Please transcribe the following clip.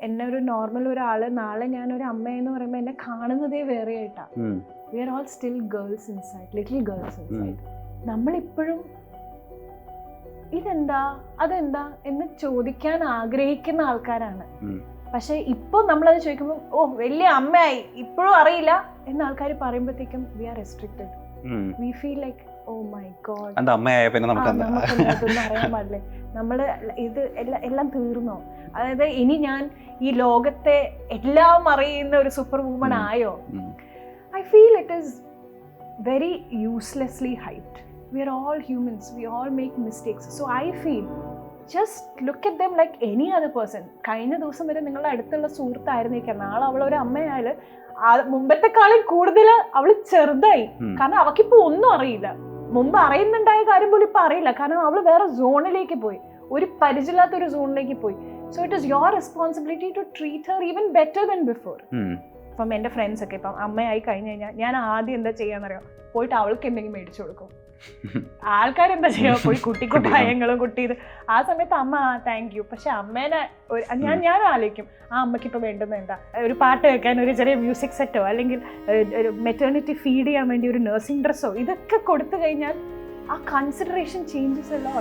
എന്നെ ഒരു നോർമൽ ഒരാള് നാളെ ഞാനൊരു അമ്മയെന്ന് പറയുമ്പോൾ എന്നെ കാണുന്നതേ വേറെ ആയിട്ടാ. We are all still girls inside, little girls inside. നമ്മളിപ്പോഴും ഇതെന്താ അതെന്താ എന്ന് ചോദിക്കാൻ ആഗ്രഹിക്കുന്ന ആൾക്കാരാണ്. പക്ഷെ ഇപ്പൊ നമ്മളത് ചോദിക്കുമ്പോൾ ഓ വലിയ അമ്മയായി ഇപ്പോഴും അറിയില്ല എന്ന ആൾക്കാർ പറയുമ്പോഴത്തേക്കും we are restricted. We feel like oh my God, നമുക്കൊന്നും അറിയാൻ പാടില്ലേ, നമ്മള് ഇത് എല്ലാം തീർന്നോ? അതായത് ഇനി ഞാൻ ഈ ലോകത്തെ എല്ലാം അറിയുന്ന ഒരു സൂപ്പർ വുമൺ ആയോ? I feel it is very uselessly hyped. We are all humans, we all make mistakes. So I feel just look at them like any other person. കഴിഞ്ഞ ദിവസം വരെ നിങ്ങളുടെ അടുത്തുള്ള സുഹൃത്തായിരുന്നിരിക്കാം, നാളെ അവളൊരു അമ്മയായാല് മുമ്പത്തെക്കാളും കൂടുതൽ അവൾ ചെറുതായി. കാരണം അവക്കിപ്പോ ഒന്നും അറിയില്ല, മുമ്പ് അറിയുന്നുണ്ടായ കാര്യം പോലും ഇപ്പൊ അറിയില്ല. കാരണം അവൾ വേറെ സോണിലേക്ക് പോയി, ഒരു പരിചയമില്ലാത്ത ഒരു സോണിലേക്ക് പോയി. So it is your responsibility to treat her even better than before. ഇപ്പം എൻ്റെ ഫ്രണ്ട്സ് ഒക്കെ ഇപ്പം അമ്മയായി കഴിഞ്ഞ് കഴിഞ്ഞാൽ ഞാൻ ആദ്യം എന്താ ചെയ്യാന്നറിയോ, പോയിട്ട് അവൾക്ക് എന്തെങ്കിലും മേടിച്ചു കൊടുക്കും. ആൾക്കാരെന്താ ചെയ്യാ, പോയി കുട്ടിക്കുട്ടായങ്ങളും കുട്ടി ആ സമയത്ത് അമ്മ താങ്ക് യു. പക്ഷെ അമ്മേനെ ഞാൻ ആലോചിക്കും ആ അമ്മയ്ക്ക് ഇപ്പൊ വേണ്ടുന്ന എന്താ, ഒരു പാട്ട് വെക്കാൻ ഒരു ചെറിയ മ്യൂസിക് സെറ്റോ അല്ലെങ്കിൽ ഒരു മെറ്റേണിറ്റി ഫീഡ് ചെയ്യാൻ വേണ്ടി ഒരു നഴ്സിംഗ് ഡ്രസ്സോ ഇതൊക്കെ കൊടുത്തു കഴിഞ്ഞാൽ ആ കൺസിഡറേഷൻ ചേഞ്ചസ് എല്ലാം.